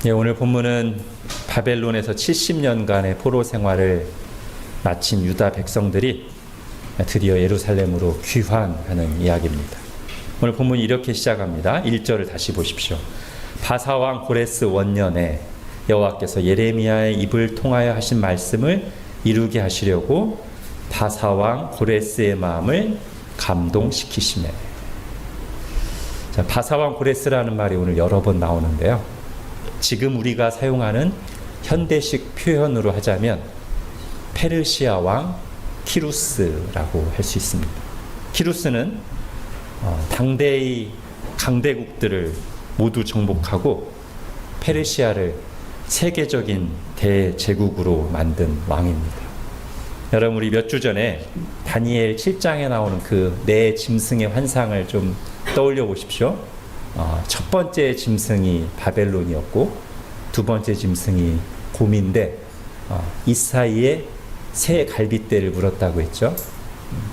예, 오늘 본문은 바벨론에서 70년간의 포로 생활을 마친 유다 백성들이 드디어 예루살렘으로 귀환하는 이야기입니다. 오늘 본문이 이렇게 시작합니다. 1절을 다시 보십시오. 바사왕 고레스 원년에 여호와께서 예레미야의 입을 통하여 하신 말씀을 이루게 하시려고 바사왕 고레스의 마음을 감동시키시매. 자, 바사왕 고레스라는 말이 오늘 여러 번 나오는데요. 지금 우리가 사용하는 현대식 표현으로 하자면 페르시아 왕 키루스라고 할 수 있습니다. 키루스는 당대의 강대국들을 모두 정복하고 페르시아를 세계적인 대제국으로 만든 왕입니다. 여러분, 우리 몇 주 전에 다니엘 7장에 나오는 그 네 짐승의 환상을 좀 떠올려 보십시오. 첫 번째 짐승이 바벨론이었고 두 번째 짐승이 곰인데 이 사이에 새 갈빗대를 물었다고 했죠.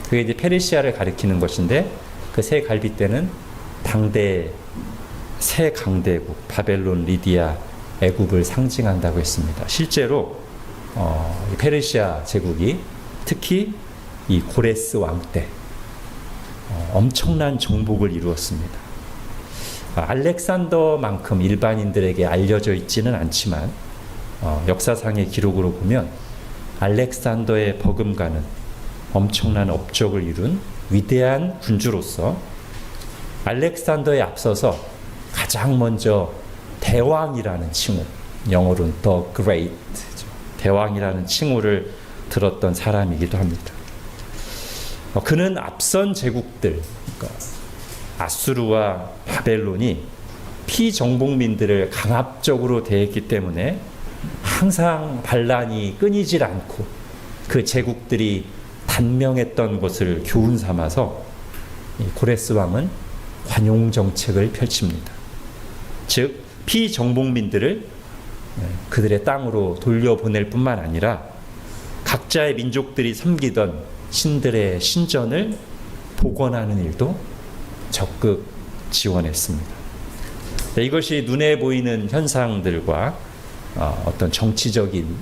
그게 이제 페르시아를 가리키는 것인데 그 새 갈빗대는 당대 새 강대국 바벨론, 리디아, 애굽을 상징한다고 했습니다. 실제로 페르시아 제국이 특히 이 고레스 왕 때 엄청난 정복을 이루었습니다. 알렉산더만큼 일반인들에게 알려져 있지는 않지만 역사상의 기록으로 보면 알렉산더의 버금가는 엄청난 업적을 이룬 위대한 군주로서 알렉산더에 앞서서 가장 먼저 대왕이라는 칭호, 영어로는 The Great, 대왕이라는 칭호를 들었던 사람이기도 합니다. 그는 앞선 제국들, 그러니까 아수르와 바벨론이 피정복민들을 강압적으로 대했기 때문에 항상 반란이 끊이질 않고 그 제국들이 단명했던 것을 교훈 삼아서 고레스 왕은 관용 정책을 펼칩니다. 즉 피정복민들을 그들의 땅으로 돌려보낼 뿐만 아니라 각자의 민족들이 섬기던 신들의 신전을 복원하는 일도 적극 지원했습니다. 이것이 눈에 보이는 현상들과 어떤 정치적인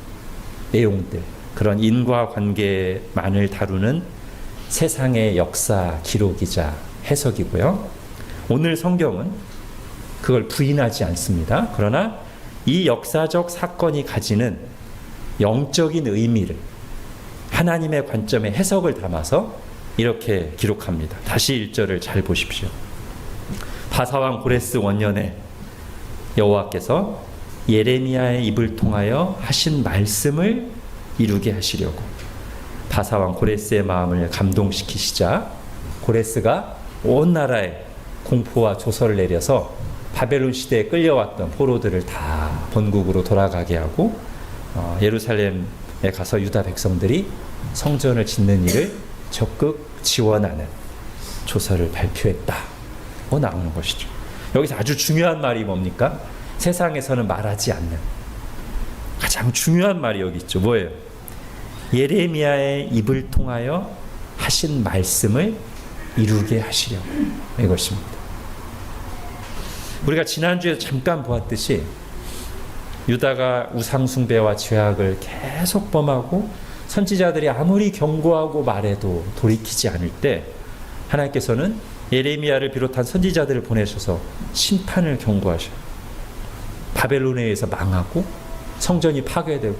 내용들, 그런 인과관계만을 다루는 세상의 역사 기록이자 해석이고요. 오늘 성경은 그걸 부인하지 않습니다. 그러나 이 역사적 사건이 가지는 영적인 의미를 하나님의 관점의 해석을 담아서 이렇게 기록합니다. 다시 1절을 잘 보십시오. 바사왕 고레스 원년에 여호와께서 예레미야의 입을 통하여 하신 말씀을 이루게 하시려고 바사왕 고레스의 마음을 감동시키시자 고레스가 온 나라에 공포와 조서를 내려서 바벨론 시대에 끌려왔던 포로들을 다 본국으로 돌아가게 하고 예루살렘에 가서 유다 백성들이 성전을 짓는 일을 적극 지원하는 조서를 발표했다고 나오는 것이죠. 여기서 아주 중요한 말이 뭡니까? 세상에서는 말하지 않는 가장 중요한 말이 여기 있죠. 뭐예요? 예레미야의 입을 통하여 하신 말씀을 이루게 하시려고, 이것입니다. 우리가 지난주에 잠깐 보았듯이 유다가 우상 숭배와 죄악을 계속 범하고 선지자들이 아무리 경고하고 말해도 돌이키지 않을 때 하나님께서는 예레미야를 비롯한 선지자들을 보내셔서 심판을 경고하셔요. 바벨론에 의해서 망하고 성전이 파괴되고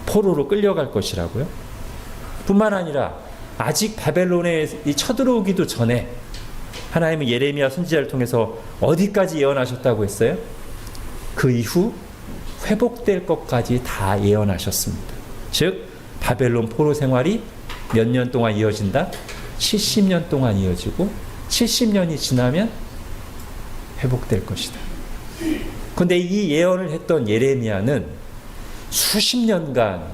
포로로 끌려갈 것이라고요. 뿐만 아니라 아직 바벨론에 쳐들어오기도 전에 하나님은 예레미야 선지자를 통해서 어디까지 예언하셨다고 했어요? 그 이후 회복될 것까지 다 예언하셨습니다. 즉 바벨론 포로 생활이 몇 년 동안 이어진다? 70년 동안 이어지고 70년이 지나면 회복될 것이다. 그런데 이 예언을 했던 예레미야는 수십 년간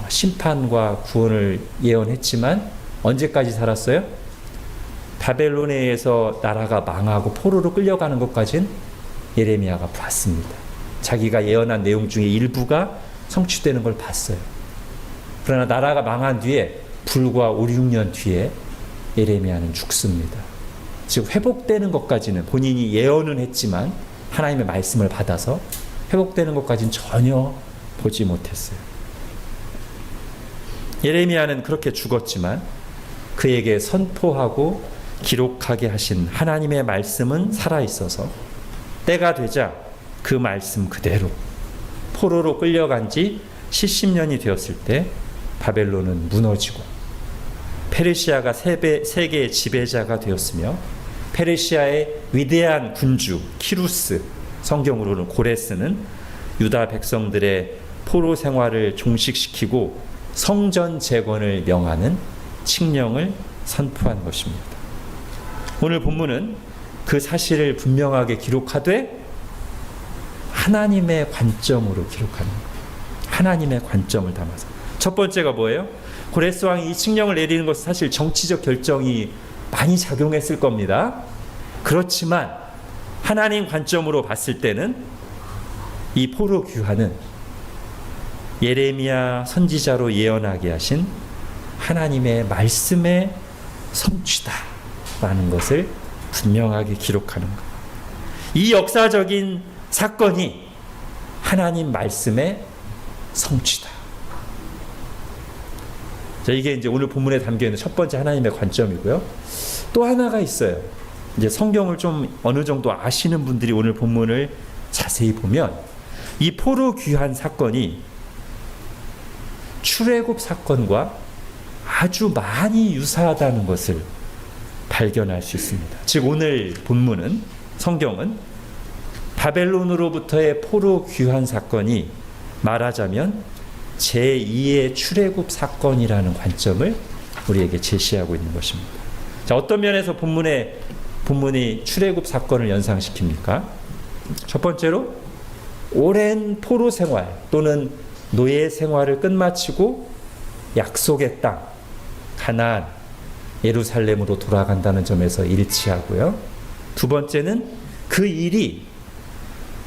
심판과 구원을 예언했지만 언제까지 살았어요? 바벨론에 의해서 나라가 망하고 포로로 끌려가는 것까지는 예레미야가 봤습니다. 자기가 예언한 내용 중에 일부가 성취되는 걸 봤어요. 그러나 나라가 망한 뒤에 불과 5, 6년 뒤에 예레미야는 죽습니다. 즉 회복되는 것까지는 본인이 예언은 했지만 하나님의 말씀을 받아서 회복되는 것까지는 전혀 보지 못했어요. 예레미야는 그렇게 죽었지만 그에게 선포하고 기록하게 하신 하나님의 말씀은 살아있어서 때가 되자 그 말씀 그대로 포로로 끌려간 지 70년이 되었을 때 바벨론은 무너지고 페르시아가 세계의 지배자가 되었으며 페르시아의 위대한 군주 키루스, 성경으로는 고레스는 유다 백성들의 포로 생활을 종식시키고 성전 재건을 명하는 칙령을 선포한 것입니다. 오늘 본문은 그 사실을 분명하게 기록하되 하나님의 관점으로 기록하는 거예요. 하나님의 관점을 담아서. 첫 번째가 뭐예요? 고레스 왕이 이 칙령을 내리는 것은 사실 정치적 결정이 많이 작용했을 겁니다. 그렇지만 하나님 관점으로 봤을 때는 이 포로 귀환은 예레미야 선지자로 예언하게 하신 하나님의 말씀의 성취다라는 것을 분명하게 기록하는 것. 이 역사적인 사건이 하나님 말씀의 성취다. 자, 이게 이제 오늘 본문에 담겨 있는 첫 번째 하나님의 관점이고요. 또 하나가 있어요. 이제 성경을 좀 어느 정도 아시는 분들이 오늘 본문을 자세히 보면 이 포로 귀환 사건이 출애굽 사건과 아주 많이 유사하다는 것을 발견할 수 있습니다. 즉 오늘 본문은 성경은 바벨론으로부터의 포로 귀환 사건이 말하자면 제2의 출애굽 사건이라는 관점을 우리에게 제시하고 있는 것입니다. 자, 어떤 면에서 본문이 출애굽 사건을 연상시킵니까? 첫 번째로 오랜 포로 생활 또는 노예 생활을 끝마치고 약속의 땅 가나안 예루살렘으로 돌아간다는 점에서 일치하고요. 두 번째는 그 일이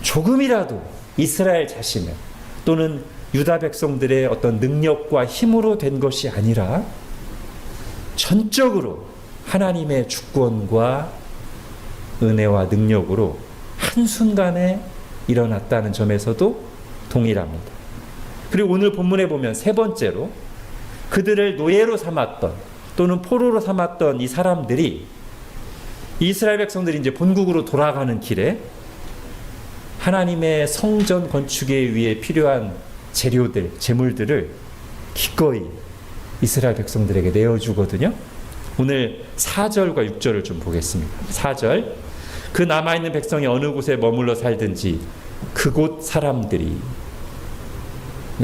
조금이라도 이스라엘 자신을 또는 유다 백성들의 어떤 능력과 힘으로 된 것이 아니라 전적으로 하나님의 주권과 은혜와 능력으로 한순간에 일어났다는 점에서도 동일합니다. 그리고 오늘 본문에 보면 세 번째로 그들을 노예로 삼았던 또는 포로로 삼았던 이 사람들이 이스라엘 백성들이 이제 본국으로 돌아가는 길에 하나님의 성전 건축에 위해 필요한 재료들, 재물들을 기꺼이 이스라엘 백성들에게 내어주거든요. 오늘 4절과 6절을 좀 보겠습니다. 4절, 그 남아있는 백성이 어느 곳에 머물러 살든지 그곳 사람들이,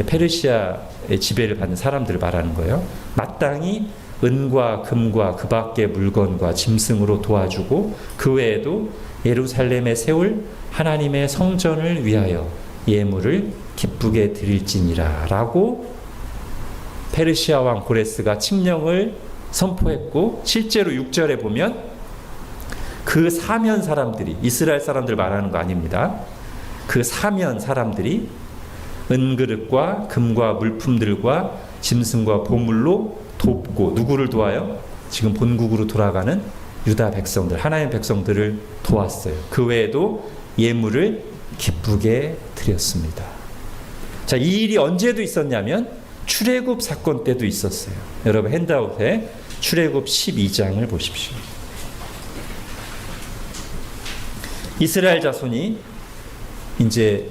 페르시아의 지배를 받는 사람들을 말하는 거예요. 마땅히 은과 금과 그 밖의 물건과 짐승으로 도와주고 그 외에도 예루살렘에 세울 하나님의 성전을 위하여 예물을 기쁘게 드릴지니라 라고 페르시아 왕 고레스가 칙령을 선포했고, 실제로 6절에 보면 그 사면 사람들이, 이스라엘 사람들 말하는 거 아닙니다. 그 사면 사람들이 은그릇과 금과 물품들과 짐승과 보물로 돕고, 누구를 도와요? 지금 본국으로 돌아가는 유다 백성들, 하나님의 백성들을 도왔어요. 그 외에도 예물을 기쁘게 드렸습니다. 자, 이 일이 언제도 있었냐면 출애굽 사건 때도 있었어요. 여러분 핸드아웃에 출애굽 12장을 보십시오. 이스라엘 자손이 이제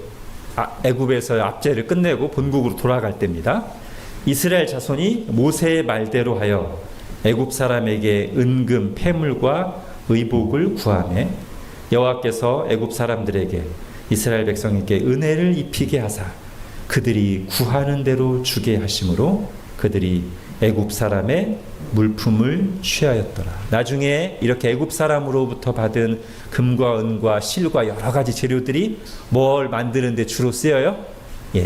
애굽에서의 압제를 끝내고 본국으로 돌아갈 때입니다. 이스라엘 자손이 모세의 말대로 하여 애굽 사람에게 은금, 폐물과 의복을 구하매 여호와께서 애굽 사람들에게 이스라엘 백성에게 은혜를 입히게 하사 그들이 구하는 대로 주게 하심으로 그들이 애굽 사람의 물품을 취하였더라. 나중에 이렇게 애굽 사람으로부터 받은 금과 은과 실과 여러 가지 재료들이 뭘 만드는 데 주로 쓰여요?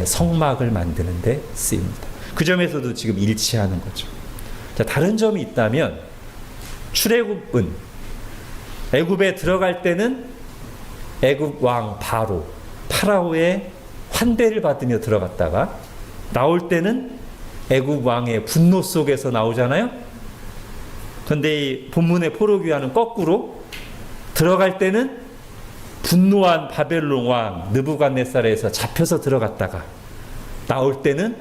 성막을 만드는 데 쓰입니다. 그 점에서도 지금 일치하는 거죠. 자, 다른 점이 있다면 출애굽은 애굽에 들어갈 때는 애굽 왕 파라오의 환대를 받으며 들어갔다가 나올 때는 애굽 왕의 분노 속에서 나오잖아요. 그런데 이 본문의 포로 귀환은 거꾸로 들어갈 때는 분노한 바벨론 왕 느부갓네살에서 잡혀서 들어갔다가 나올 때는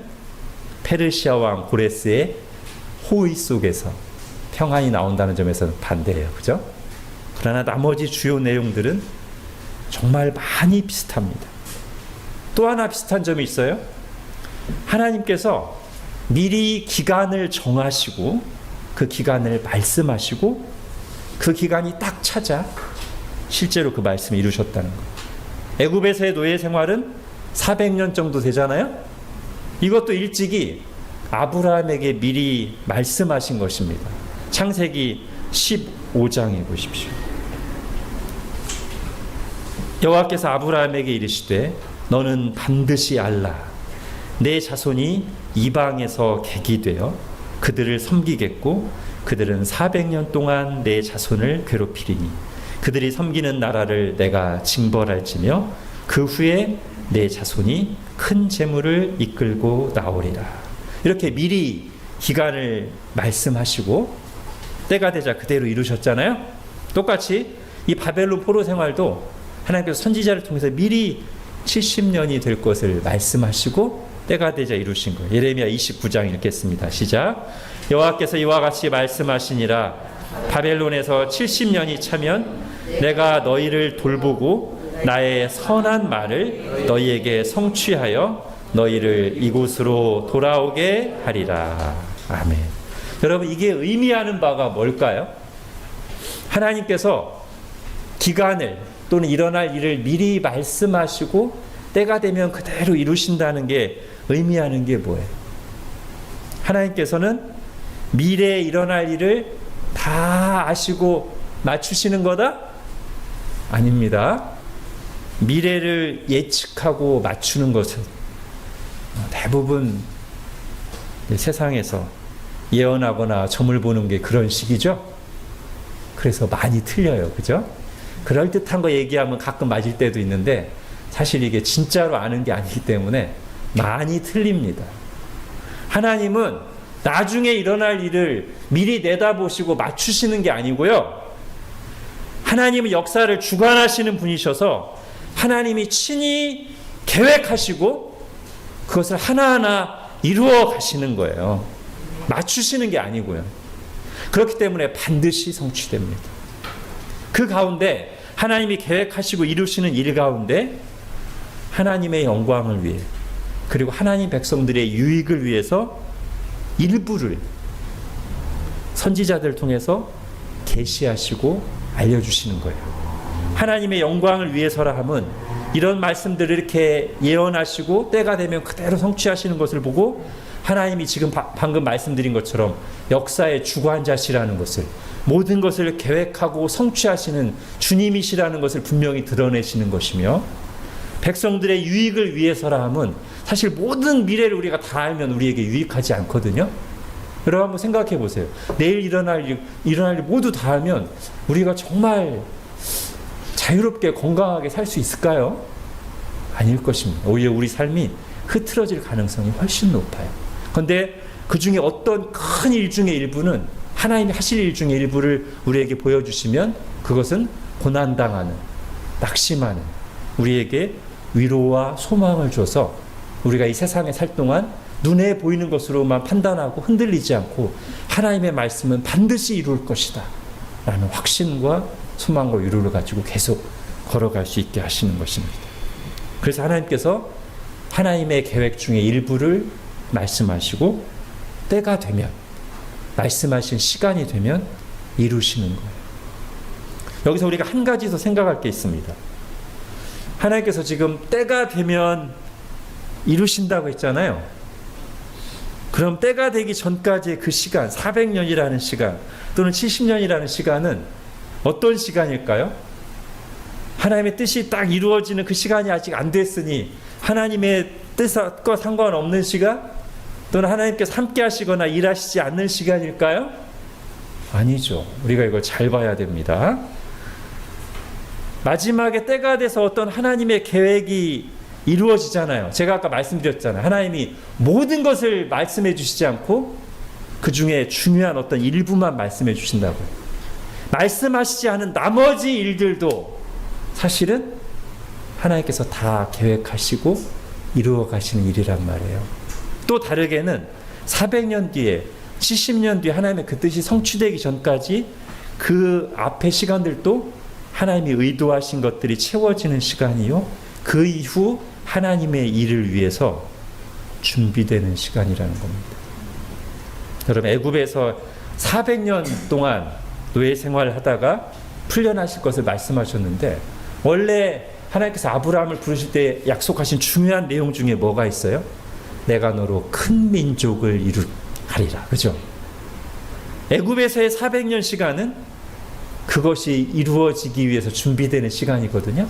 페르시아 왕 고레스의 호의 속에서 평안이 나온다는 점에서는 반대예요. 그죠? 그러나 나머지 주요 내용들은 정말 많이 비슷합니다. 또 하나 비슷한 점이 있어요. 하나님께서 미리 기간을 정하시고 그 기간을 말씀하시고 그 기간이 딱 찾아 실제로 그 말씀을 이루셨다는 거예요. 애굽에서의 노예 생활은 400년 정도 되잖아요. 이것도 일찍이 아브라함에게 미리 말씀하신 것입니다. 창세기 15장에 보십시오. 여호와께서 아브라함에게 이르시되 너는 반드시 알라. 내 자손이 이방에서 객이 되어 그들을 섬기겠고 그들은 400년 동안 내 자손을 괴롭히리니 그들이 섬기는 나라를 내가 징벌할지며 그 후에 내 자손이 큰 재물을 이끌고 나오리라. 이렇게 미리 기간을 말씀하시고 때가 되자 그대로 이루셨잖아요. 똑같이 이 바벨론 포로 생활도 하나님께서 선지자를 통해서 미리 70년이 될 것을 말씀하시고 때가 되자 이루신 거예요. 예레미야 29장 읽겠습니다. 시작. 여호와께서 이와 같이 말씀하시니라. 바벨론에서 70년이 차면 내가 너희를 돌보고 나의 선한 말을 너희에게 성취하여 너희를 이곳으로 돌아오게 하리라. 아멘. 여러분, 이게 의미하는 바가 뭘까요? 하나님께서 기간을 또는 일어날 일을 미리 말씀하시고 때가 되면 그대로 이루신다는 게 의미하는 게 뭐예요? 하나님께서는 미래에 일어날 일을 다 아시고 맞추시는 거다? 아닙니다. 미래를 예측하고 맞추는 것은 대부분 세상에서 예언하거나 점을 보는 게 그런 식이죠. 그래서 많이 틀려요. 그죠? 그럴듯한 거 얘기하면 가끔 맞을 때도 있는데 사실 이게 진짜로 아는 게 아니기 때문에 많이 틀립니다. 하나님은 나중에 일어날 일을 미리 내다보시고 맞추시는 게 아니고요. 하나님은 역사를 주관하시는 분이셔서 하나님이 친히 계획하시고 그것을 하나하나 이루어 가시는 거예요. 맞추시는 게 아니고요. 그렇기 때문에 반드시 성취됩니다. 그 가운데 하나님이 계획하시고 이루시는 일 가운데 하나님의 영광을 위해 그리고 하나님 백성들의 유익을 위해서 일부를 선지자들을 통해서 계시하시고 알려주시는 거예요. 하나님의 영광을 위해서라 함은 이런 말씀들을 이렇게 예언하시고 때가 되면 그대로 성취하시는 것을 보고 하나님이 지금 방금 말씀드린 것처럼 역사의 주관자시라는 것을, 모든 것을 계획하고 성취하시는 주님이시라는 것을 분명히 드러내시는 것이며, 백성들의 유익을 위해서라 함은 사실 모든 미래를 우리가 다 알면 우리에게 유익하지 않거든요. 여러분 한번 생각해 보세요. 내일 일어날 일 모두 다 알면 우리가 정말 자유롭게 건강하게 살 수 있을까요? 아닐 것입니다. 오히려 우리 삶이 흐트러질 가능성이 훨씬 높아요. 그런데 그 중에 어떤 큰 일 중에 일부는, 하나님이 하실 일 중에 일부를 우리에게 보여주시면 그것은 고난당하는, 낙심하는 우리에게 위로와 소망을 줘서 우리가 이 세상에 살 동안 눈에 보이는 것으로만 판단하고 흔들리지 않고 하나님의 말씀은 반드시 이룰 것이다 라는 확신과 소망과 위로를 가지고 계속 걸어갈 수 있게 하시는 것입니다. 그래서 하나님께서 하나님의 계획 중에 일부를 말씀하시고 때가 되면, 말씀하신 시간이 되면 이루시는 거예요. 여기서 우리가 한 가지 더 생각할 게 있습니다. 하나님께서 지금 때가 되면 이루신다고 했잖아요. 그럼 때가 되기 전까지의 그 시간, 400년이라는 시간 또는 70년이라는 시간은 어떤 시간일까요? 하나님의 뜻이 딱 이루어지는 그 시간이 아직 안 됐으니 하나님의 뜻과 상관없는 시간? 또는 하나님께서 함께 하시거나 일하시지 않는 시간일까요? 아니죠. 우리가 이걸 잘 봐야 됩니다. 마지막에 때가 돼서 어떤 하나님의 계획이 이루어지잖아요. 제가 아까 말씀드렸잖아요. 하나님이 모든 것을 말씀해 주시지 않고 그 중에 중요한 어떤 일부만 말씀해 주신다고요. 말씀하시지 않은 나머지 일들도 사실은 하나님께서 다 계획하시고 이루어 가시는 일이란 말이에요. 또 다르게는 400년 뒤에 70년 뒤에 하나님의 그 뜻이 성취되기 전까지 그 앞의 시간들도 하나님이 의도하신 것들이 채워지는 시간이요, 그 이후 하나님의 일을 위해서 준비되는 시간이라는 겁니다. 여러분, 애굽에서 400년 동안 노예 생활을 하다가 풀려나실 것을 말씀하셨는데, 원래 하나님께서 아브라함을 부르실 때 약속하신 중요한 내용 중에 뭐가 있어요? 내가 너로 큰 민족을 이루하리라. 그죠? 애굽에서의 400년 시간은 그것이 이루어지기 위해서 준비되는 시간이거든요.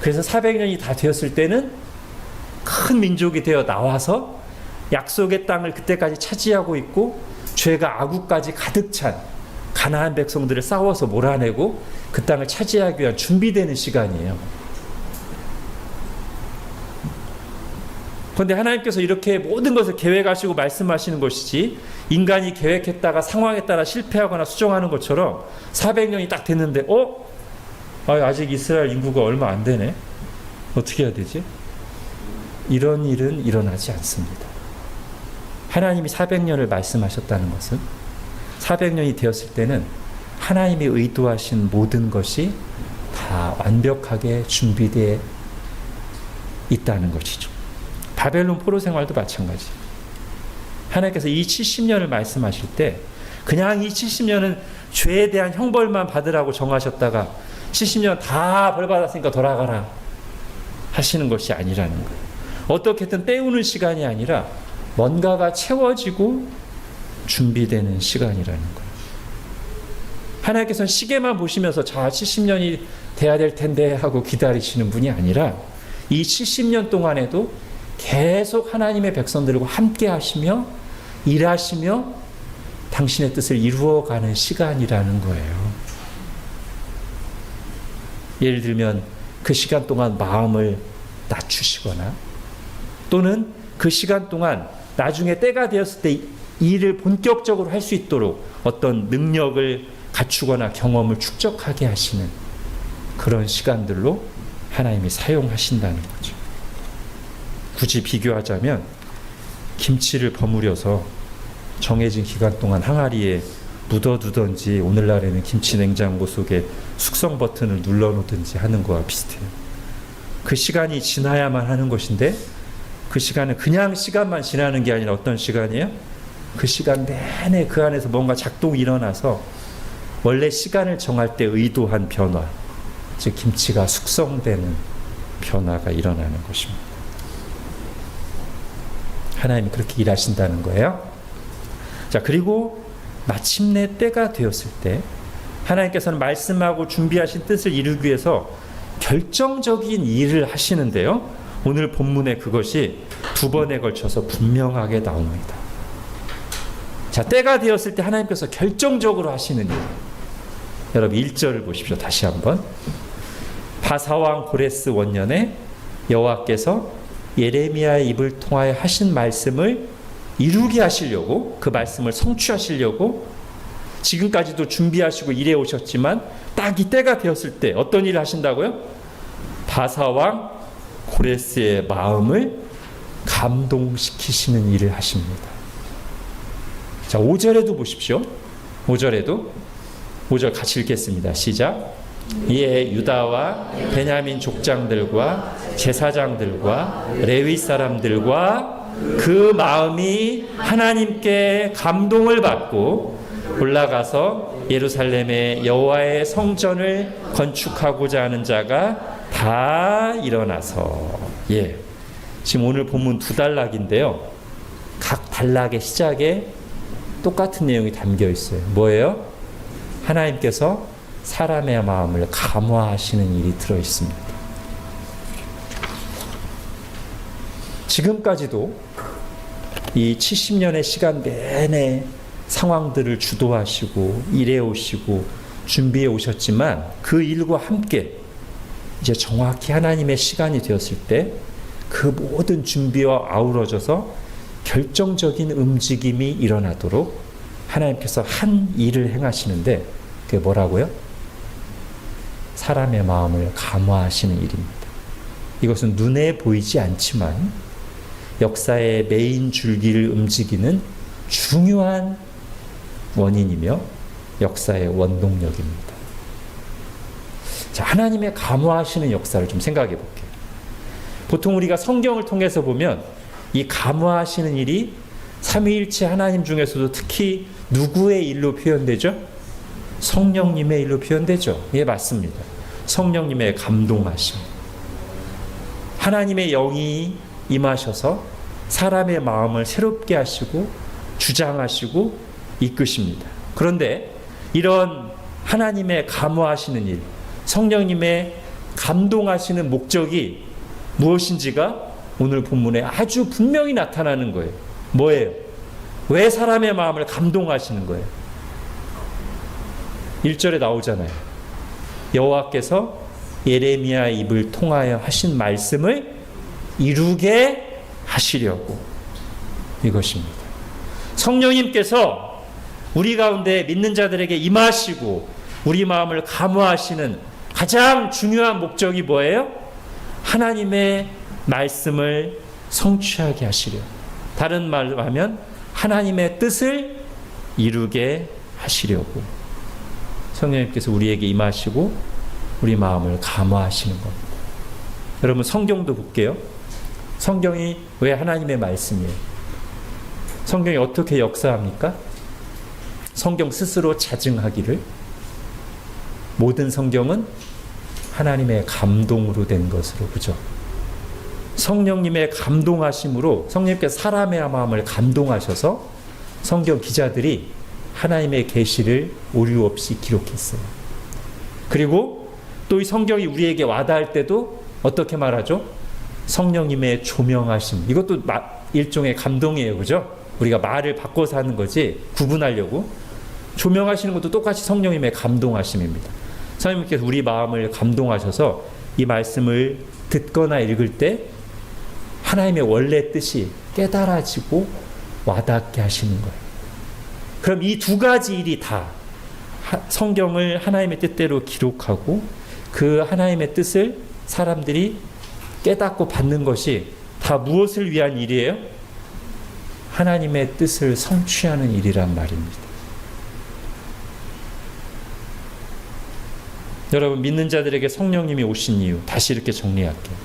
그래서 400년이 다 되었을 때는 큰 민족이 되어 나와서 약속의 땅을 그때까지 차지하고 있고, 죄가 아구까지 가득 찬 가나안 백성들을 싸워서 몰아내고 그 땅을 차지하기 위한 준비되는 시간이에요. 그런데 하나님께서 이렇게 모든 것을 계획하시고 말씀하시는 것이지, 인간이 계획했다가 상황에 따라 실패하거나 수정하는 것처럼 400년이 딱 됐는데 아직 이스라엘 인구가 얼마 안 되네, 어떻게 해야 되지? 이런 일은 일어나지 않습니다. 하나님이 400년을 말씀하셨다는 것은 400년이 되었을 때는 하나님이 의도하신 모든 것이 다 완벽하게 준비되어 있다는 것이죠. 바벨론 포로 생활도 마찬가지. 하나님께서 이 70년을 말씀하실 때 그냥 이 70년은 죄에 대한 형벌만 받으라고 정하셨다가 70년 다 벌 받았으니까 돌아가라 하시는 것이 아니라는 거예요. 어떻게든 때우는 시간이 아니라 뭔가가 채워지고 준비되는 시간이라는 거예요. 하나님께서는 시계만 보시면서 자 70년이 돼야 될 텐데 하고 기다리시는 분이 아니라 이 70년 동안에도 계속 하나님의 백성들과 함께 하시며 일하시며 당신의 뜻을 이루어가는 시간이라는 거예요. 예를 들면 그 시간 동안 마음을 낮추시거나, 또는 그 시간 동안 나중에 때가 되었을 때 일을 본격적으로 할 수 있도록 어떤 능력을 갖추거나 경험을 축적하게 하시는 그런 시간들로 하나님이 사용하신다는 거죠. 굳이 비교하자면 김치를 버무려서 정해진 기간 동안 항아리에 묻어두든지, 오늘날에는 김치 냉장고 속에 숙성 버튼을 눌러놓든지 하는 거와 비슷해요. 그 시간이 지나야만 하는 것인데, 그 시간은 그냥 시간만 지나는 게 아니라 어떤 시간이에요? 그 시간 내내 그 안에서 뭔가 작동이 일어나서 원래 시간을 정할 때 의도한 변화, 즉 김치가 숙성되는 변화가 일어나는 것입니다. 하나님이 그렇게 일하신다는 거예요. 자, 그리고 마침내 때가 되었을 때 하나님께서는 말씀하고 준비하신 뜻을 이루기 위해서 결정적인 일을 하시는데요, 오늘 본문에 그것이 두 번에 걸쳐서 분명하게 나옵니다. 자, 때가 되었을 때 하나님께서 결정적으로 하시는 일, 여러분 1절을 보십시오. 다시 한번. 바사왕 고레스 원년에 여호와께서 예레미야의 입을 통하여 하신 말씀을 이루게 하시려고, 그 말씀을 성취하시려고 지금까지도 준비하시고 일해 오셨지만, 딱 이 때가 되었을 때 어떤 일을 하신다고요? 바사왕 고레스의 마음을 감동시키시는 일을 하십니다. 자, 5절에도 보십시오. 5절 같이 읽겠습니다. 시작. 이에 유다와 베냐민 족장들과 제사장들과 레위 사람들과 그 마음이 하나님께 감동을 받고 올라가서 예루살렘의 여호와의 성전을 건축하고자 하는 자가 다 일어나서, 지금 오늘 본문 두 단락인데요, 각 단락의 시작에 똑같은 내용이 담겨 있어요. 뭐예요? 하나님께서 사람의 마음을 감화하시는 일이 들어 있습니다. 지금까지도 이 70년의 시간 내내 상황들을 주도하시고 일해 오시고 준비해 오셨지만, 그 일과 함께 이제 정확히 하나님의 시간이 되었을 때 그 모든 준비와 아우러져서 결정적인 움직임이 일어나도록 하나님께서 한 일을 행하시는데, 그게 뭐라고요? 사람의 마음을 감화하시는 일입니다. 이것은 눈에 보이지 않지만 역사의 메인 줄기를 움직이는 중요한 원인이며 역사의 원동력입니다. 자, 하나님의 감화하시는 역사를 좀 생각해 볼게요. 보통 우리가 성경을 통해서 보면 이 감화하시는 일이 삼위일체 하나님 중에서도 특히 누구의 일로 표현되죠? 성령님의 일로 표현되죠. 예, 맞습니다. 성령님의 감동하심. 하나님의 영이 임하셔서 사람의 마음을 새롭게 하시고 주장하시고 이끄십니다. 그런데 이런 하나님의 감화하시는 일, 성령님의 감동하시는 목적이 무엇인지가 오늘 본문에 아주 분명히 나타나는 거예요. 뭐예요? 왜 사람의 마음을 감동하시는 거예요? 1절에 나오잖아요. 여호와께서 예레미야 입을 통하여 하신 말씀을 이루게 하시려고. 이것입니다. 성령님께서 우리 가운데 믿는 자들에게 임하시고 우리 마음을 감화하시는 가장 중요한 목적이 뭐예요? 하나님의 말씀을 성취하게 하시려. 다른 말로 하면 하나님의 뜻을 이루게 하시려고 성령님께서 우리에게 임하시고 우리 마음을 감화하시는 겁니다. 여러분, 성경도 볼게요. 성경이 왜 하나님의 말씀이에요? 성경이 어떻게 역사합니까? 성경 스스로 자증하기를 모든 성경은 하나님의 감동으로 된 것으로, 그죠? 성령님의 감동하심으로 성령님께서 사람의 마음을 감동하셔서 성경 기자들이 하나님의 계시를 오류 없이 기록했어요. 그리고 또 이 성경이 우리에게 와닿을 때도 어떻게 말하죠? 성령님의 조명하심. 이것도 일종의 감동이에요, 그죠? 우리가 말을 바꿔서 하는 거지 구분하려고. 조명하시는 것도 똑같이 성령님의 감동하심입니다. 성령님께서 우리 마음을 감동하셔서 이 말씀을 듣거나 읽을 때 하나님의 원래 뜻이 깨달아지고 와닿게 하시는 거예요. 그럼 이 두 가지 일이 다 성경을 하나님의 뜻대로 기록하고 그 하나님의 뜻을 사람들이 깨닫고 받는 것이 다 무엇을 위한 일이에요? 하나님의 뜻을 성취하는 일이란 말입니다. 여러분, 믿는 자들에게 성령님이 오신 이유, 다시 이렇게 정리할게요.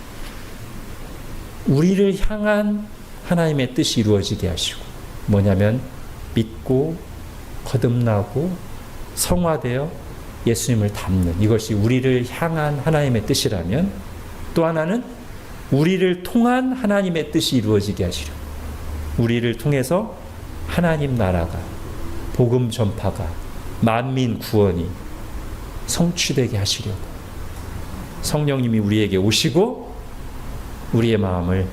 우리를 향한 하나님의 뜻이 이루어지게 하시고, 뭐냐면 믿고 거듭나고 성화되어 예수님을 닮는, 이것이 우리를 향한 하나님의 뜻이라면, 또 하나는 우리를 통한 하나님의 뜻이 이루어지게 하시려. 우리를 통해서 하나님 나라가, 복음 전파가, 만민 구원이 성취되게 하시려고 성령님이 우리에게 오시고 우리의 마음을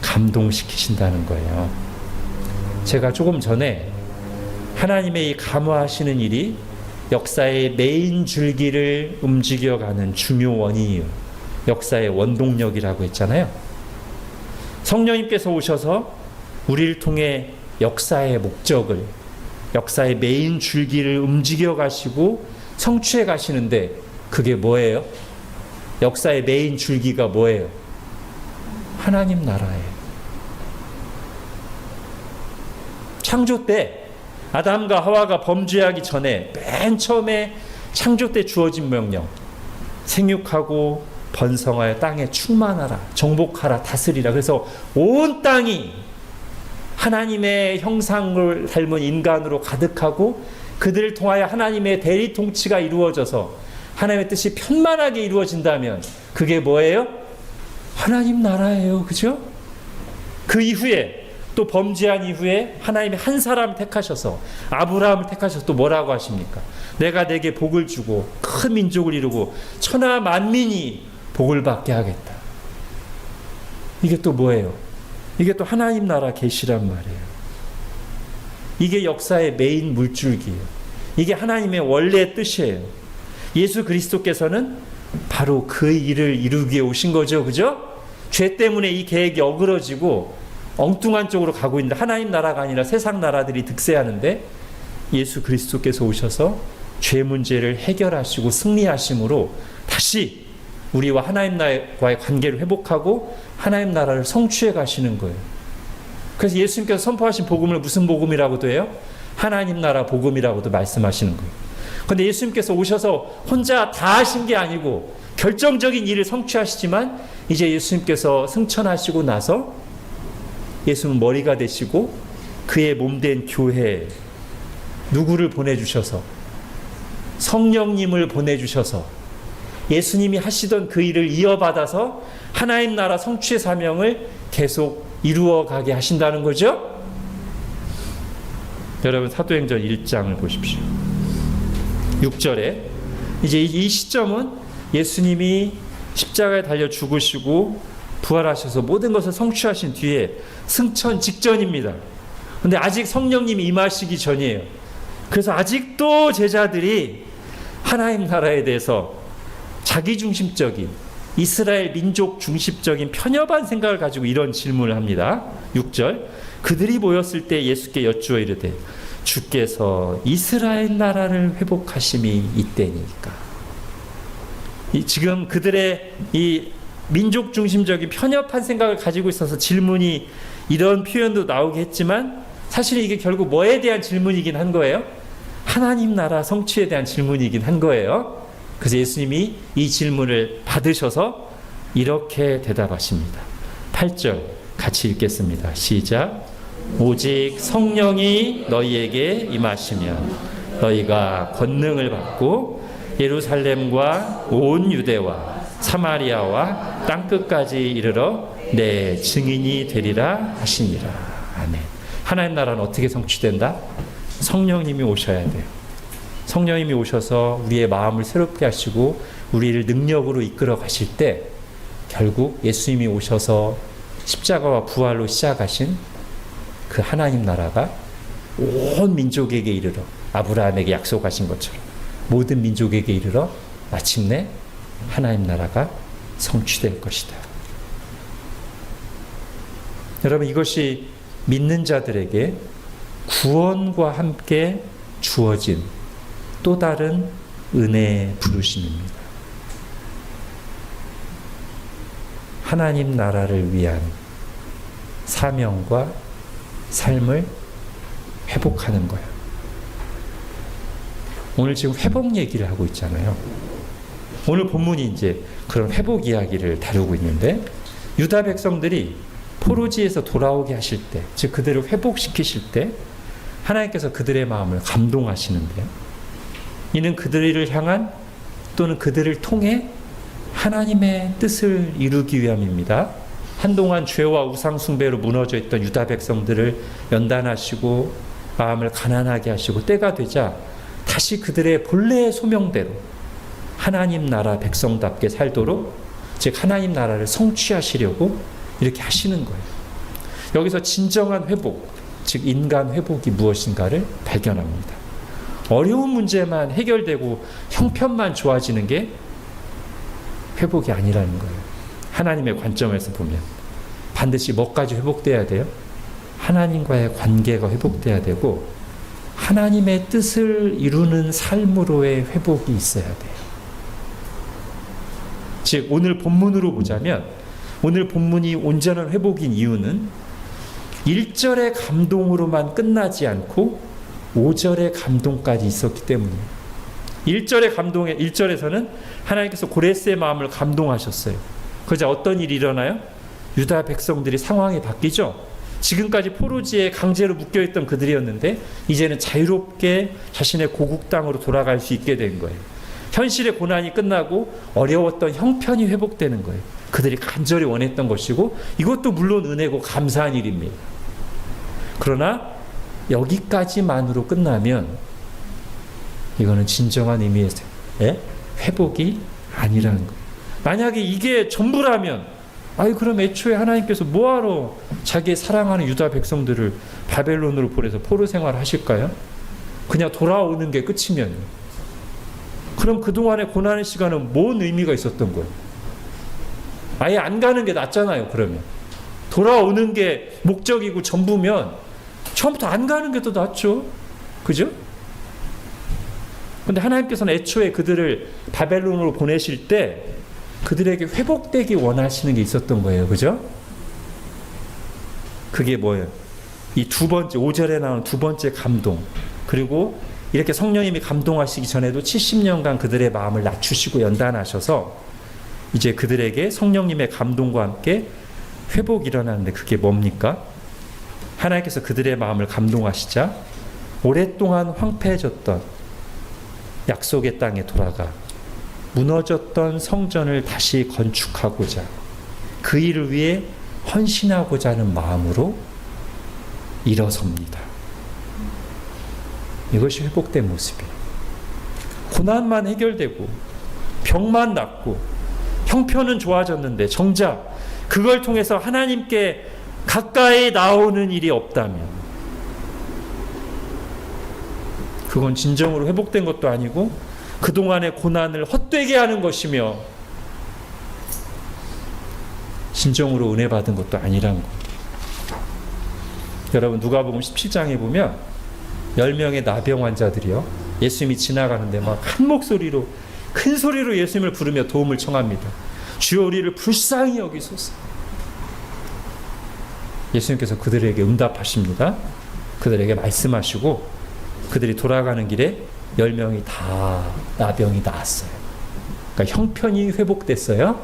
감동시키신다는 거예요. 제가 조금 전에 하나님의 이 감화하시는 일이 역사의 메인 줄기를 움직여가는 중요 원인이요, 역사의 원동력이라고 했잖아요. 성령님께서 오셔서 우리를 통해 역사의 목적을, 역사의 메인 줄기를 움직여 가시고 성취해 가시는데, 그게 뭐예요? 역사의 메인 줄기가 뭐예요? 하나님 나라예요. 창조 때 아담과 하와가 범죄하기 전에 맨 처음에 창조 때 주어진 명령, 생육하고 번성하여 땅에 충만하라, 정복하라, 다스리라. 그래서 온 땅이 하나님의 형상을 닮은 인간으로 가득하고 그들을 통하여 하나님의 대리 통치가 이루어져서 하나님의 뜻이 편만하게 이루어진다면 그게 뭐예요? 하나님 나라예요. 그죠? 그 이후에 또 범죄한 이후에 하나님이 한 사람을 택하셔서, 아브라함을 택하셔서 또 뭐라고 하십니까? 내가 내게 복을 주고 큰 민족을 이루고 천하 만민이 복을 받게 하겠다. 이게 또 뭐예요? 이게 또 하나님 나라 계시란 말이에요. 이게 역사의 메인 물줄기예요. 이게 하나님의 원래 뜻이에요. 예수 그리스도께서는 바로 그 일을 이루기 위해 오신 거죠. 그죠? 죄 때문에 이 계획이 어그러지고 엉뚱한 쪽으로 가고 있는데, 하나님 나라가 아니라 세상 나라들이 득세하는데 예수 그리스도께서 오셔서 죄 문제를 해결하시고 승리하심으로 다시 우리와 하나님과의 관계를 회복하고 하나님 나라를 성취해 가시는 거예요. 그래서 예수님께서 선포하신 복음을 무슨 복음이라고도 해요? 하나님 나라 복음이라고도 말씀하시는 거예요. 그런데 예수님께서 오셔서 혼자 다 하신 게 아니고 결정적인 일을 성취하시지만 이제 예수님께서 승천하시고 나서 예수는 머리가 되시고 그의 몸된 교회에 누구를 보내주셔서 성령님을 보내주셔서 예수님이 하시던 그 일을 이어받아서 하나님 나라 성취의 사명을 계속 이루어가게 하신다는 거죠. 여러분 사도행전 1장을 보십시오. 6절에 이제 이 시점은 예수님이 십자가에 달려 죽으시고 부활하셔서 모든 것을 성취하신 뒤에 승천 직전입니다. 근데 아직 성령님이 임하시기 전이에요. 그래서 아직도 제자들이 하나님 나라에 대해서 자기중심적인 이스라엘 민족 중심적인 편협한 생각을 가지고 이런 질문을 합니다. 6절 그들이 모였을 때 예수께 여쭈어 이르되 주께서 이스라엘 나라를 회복하심이 이때니까. 지금 그들의 이 민족 중심적인 편협한 생각을 가지고 있어서 질문이 이런 표현도 나오게 했지만 사실 이게 결국 뭐에 대한 질문이긴 한 거예요? 하나님 나라 성취에 대한 질문이긴 한 거예요. 그래서 예수님이 이 질문을 받으셔서 이렇게 대답하십니다. 8절 같이 읽겠습니다. 시작. 오직 성령이 너희에게 임하시면 너희가 권능을 받고 예루살렘과 온 유대와 사마리아와 땅끝까지 이르러 내 증인이 되리라 하시니라. 아멘. 하나님 나라는 어떻게 성취된다? 성령님이 오셔야 돼요. 성령님이 오셔서 우리의 마음을 새롭게 하시고 우리를 능력으로 이끌어 가실 때 결국 예수님이 오셔서 십자가와 부활로 시작하신 그 하나님 나라가 온 민족에게 이르러 아브라함에게 약속하신 것처럼 모든 민족에게 이르러 마침내 하나님 나라가 성취될 것이다. 여러분 이것이 믿는 자들에게 구원과 함께 주어진 또 다른 은혜의 부르심입니다. 하나님 나라를 위한 사명과 삶을 회복하는 거예요. 오늘 지금 회복 얘기를 하고 있잖아요. 오늘 본문이 이제 그런 회복 이야기를 다루고 있는데 유다 백성들이 포로지에서 돌아오게 하실 때, 즉 그들을 회복시키실 때 하나님께서 그들의 마음을 감동하시는데요. 이는 그들을 향한 또는 그들을 통해 하나님의 뜻을 이루기 위함입니다. 한동안 죄와 우상 숭배로 무너져 있던 유다 백성들을 연단하시고 마음을 가난하게 하시고 때가 되자 다시 그들의 본래의 소명대로 하나님 나라 백성답게 살도록, 즉 하나님 나라를 성취하시려고 이렇게 하시는 거예요. 여기서 진정한 회복, 즉 인간 회복이 무엇인가를 발견합니다. 어려운 문제만 해결되고 형편만 좋아지는 게 회복이 아니라는 거예요. 하나님의 관점에서 보면 반드시 뭐까지 회복돼야 돼요? 하나님과의 관계가 회복돼야 되고 하나님의 뜻을 이루는 삶으로의 회복이 있어야 돼요. 즉 오늘 본문으로 보자면 오늘 본문이 온전한 회복인 이유는 1절의 감동으로만 끝나지 않고 5절의 감동까지 있었기 때문이에요. 1절에서는 하나님께서 고레스의 마음을 감동하셨어요. 그러자 어떤 일이 일어나요? 유다 백성들이 상황이 바뀌죠. 지금까지 포로지에 강제로 묶여있던 그들이었는데 이제는 자유롭게 자신의 고국 땅으로 돌아갈 수 있게 된 거예요. 현실의 고난이 끝나고 어려웠던 형편이 회복되는 거예요. 그들이 간절히 원했던 것이고 이것도 물론 은혜고 감사한 일입니다. 그러나 여기까지만으로 끝나면 이거는 진정한 의미의 회복이 아니라는 거예요. 만약에 이게 전부라면 그럼 애초에 하나님께서 뭐하러 자기의 사랑하는 유다 백성들을 바벨론으로 보내서 포로 생활을 하실까요? 그냥 돌아오는 게 끝이면 그럼 그동안의 고난의 시간은 뭔 의미가 있었던 거예요? 아예 안 가는 게 낫잖아요. 그러면 돌아오는 게 목적이고 전부면 처음부터 안 가는 게 더 낫죠. 그죠? 근데 하나님께서는 애초에 그들을 바벨론으로 보내실 때 그들에게 회복되기 원하시는 게 있었던 거예요. 그죠? 그게 뭐예요? 이 두 번째, 5절에 나오는 두 번째 감동. 그리고 이렇게 성령님이 감동하시기 전에도 70년간 그들의 마음을 낮추시고 연단하셔서 이제 그들에게 성령님의 감동과 함께 회복이 일어나는데 그게 뭡니까? 하나님께서 그들의 마음을 감동하시자 오랫동안 황폐해졌던 약속의 땅에 돌아가 무너졌던 성전을 다시 건축하고자 그 일을 위해 헌신하고자 하는 마음으로 일어섭니다. 이것이 회복된 모습이에요. 고난만 해결되고 병만 낫고 형편은 좋아졌는데 정작 그걸 통해서 하나님께 가까이 나오는 일이 없다면 그건 진정으로 회복된 것도 아니고 그동안의 고난을 헛되게 하는 것이며 진정으로 은혜 받은 것도 아니란 겁니다. 여러분 누가복음 17장에 보면 10명의 나병 환자들이요 예수님이 지나가는데 막 한 목소리로 큰 소리로 예수님을 부르며 도움을 청합니다. 주여 우리를 불쌍히 여기소서. 예수님께서 그들에게 응답하십니다. 그들에게 말씀하시고 그들이 돌아가는 길에 10명이 다 나병이 나았어요. 그러니까 형편이 회복됐어요.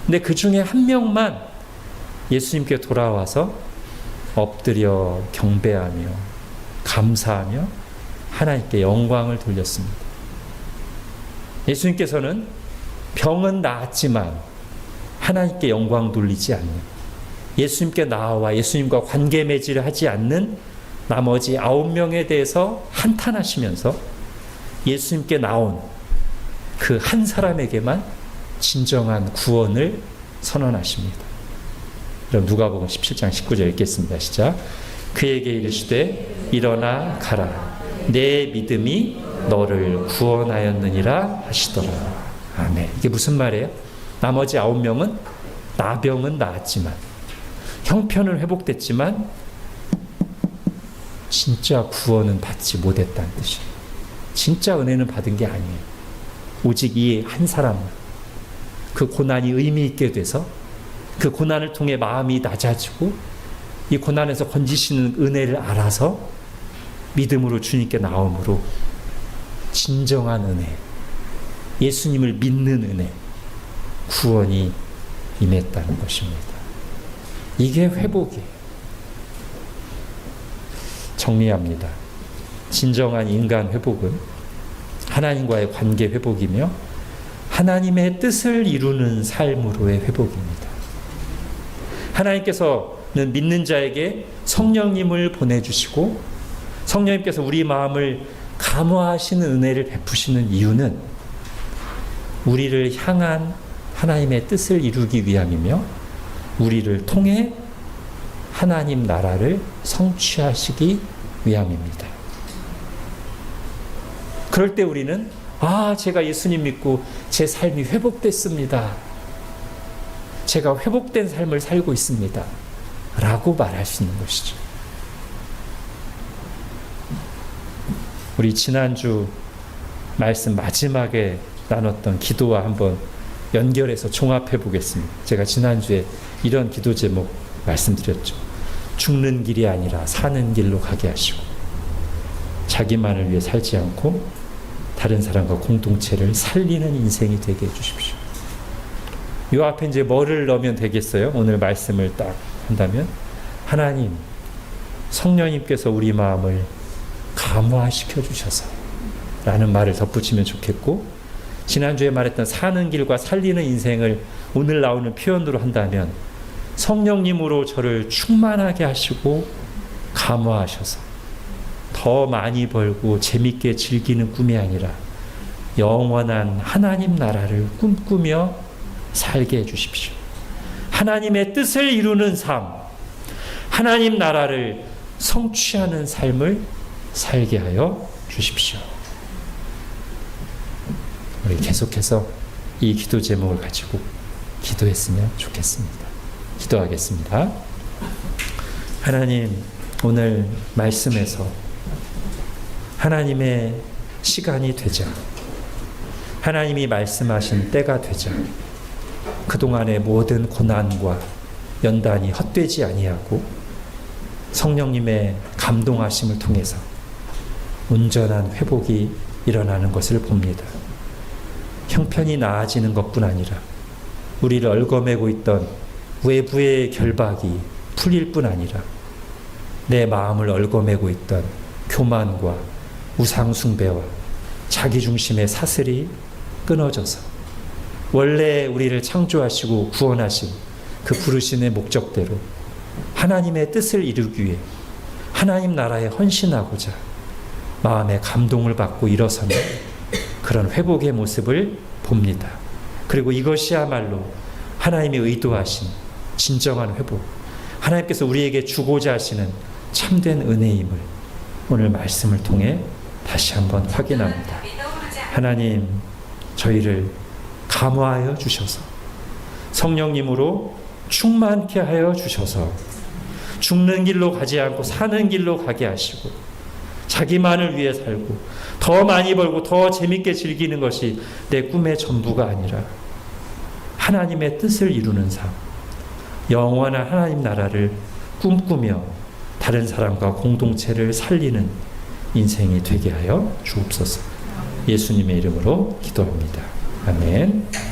근데 그 중에 한 명만 예수님께 돌아와서 엎드려 경배하며 감사하며 하나님께 영광을 돌렸습니다. 예수님께서는 병은 나았지만 하나님께 영광 돌리지 않는, 예수님께 나와 예수님과 관계 맺이를 하지 않는 나머지 9명에 대해서 한탄하시면서 예수님께 나온 그 한 사람에게만 진정한 구원을 선언하십니다. 그럼 누가복음 17장 19절 읽겠습니다. 시작. 그에게 이르시되 일어나 가라. 내 믿음이 너를 구원하였느니라 하시더라. 아멘. 이게 무슨 말이에요? 나머지 9명은 나병은 나았지만 형편은 회복됐지만 진짜 구원은 받지 못했다는 뜻이에요. 진짜 은혜는 받은 게 아니에요. 오직 이 한 사람은 그 고난이 의미 있게 돼서 그 고난을 통해 마음이 낮아지고 이 고난에서 건지시는 은혜를 알아서 믿음으로 주님께 나옴으로 진정한 은혜, 예수님을 믿는 은혜, 구원이 임했다는 것입니다. 이게 회복이에요. 정리합니다. 진정한 인간 회복은 하나님과의 관계 회복이며 하나님의 뜻을 이루는 삶으로의 회복입니다. 하나님께서는 믿는 자에게 성령님을 보내주시고 성령님께서 우리 마음을 감화하시는 은혜를 베푸시는 이유는 우리를 향한 하나님의 뜻을 이루기 위함이며 우리를 통해 하나님 나라를 성취하시기 위함입니다. 그럴 때 우리는 제가 예수님 믿고 제 삶이 회복됐습니다. 제가 회복된 삶을 살고 있습니다. 라고 말할 수 있는 것이죠. 우리 지난주 말씀 마지막에 나눴던 기도와 한번 연결해서 종합해 보겠습니다. 제가 지난주에 이런 기도 제목 말씀드렸죠. 죽는 길이 아니라 사는 길로 가게 하시고 자기만을 위해 살지 않고 다른 사람과 공동체를 살리는 인생이 되게 해주십시오. 이 앞에 이제 뭐를 넣으면 되겠어요? 오늘 말씀을 딱 한다면 하나님, 성령님께서 우리 마음을 감화시켜 주셔서 라는 말을 덧붙이면 좋겠고, 지난주에 말했던 사는 길과 살리는 인생을 오늘 나오는 표현으로 한다면 성령님으로 저를 충만하게 하시고 감화하셔서 더 많이 벌고 재밌게 즐기는 꿈이 아니라 영원한 하나님 나라를 꿈꾸며 살게 해주십시오. 하나님의 뜻을 이루는 삶, 하나님 나라를 성취하는 삶을 살게 하여 주십시오. 우리 계속해서 이 기도 제목을 가지고 기도했으면 좋겠습니다. 기도하겠습니다. 하나님, 오늘 말씀에서 하나님의 시간이 되자. 하나님이 말씀하신 때가 되자. 그동안의 모든 고난과 연단이 헛되지 아니하고 성령님의 감동하심을 통해서 온전한 회복이 일어나는 것을 봅니다. 형편이 나아지는 것뿐 아니라 우리를 얽어매고 있던 외부의 결박이 풀릴 뿐 아니라 내 마음을 얽어매고 있던 교만과 우상숭배와 자기중심의 사슬이 끊어져서 원래 우리를 창조하시고 구원하신 그 부르심의 목적대로 하나님의 뜻을 이루기 위해 하나님 나라에 헌신하고자 마음의 감동을 받고 일어서는 그런 회복의 모습을 봅니다. 그리고 이것이야말로 하나님이 의도하신 진정한 회복, 하나님께서 우리에게 주고자 하시는 참된 은혜임을 오늘 말씀을 통해 다시 한번 확인합니다. 하나님, 저희를 감화하여 주셔서 성령님으로 충만케 하여 주셔서 죽는 길로 가지 않고 사는 길로 가게 하시고 자기만을 위해 살고 더 많이 벌고 더 재밌게 즐기는 것이 내 꿈의 전부가 아니라 하나님의 뜻을 이루는 삶, 영원한 하나님 나라를 꿈꾸며 다른 사람과 공동체를 살리는 인생이 되게 하여 주옵소서. 예수님의 이름으로 기도합니다. 아멘.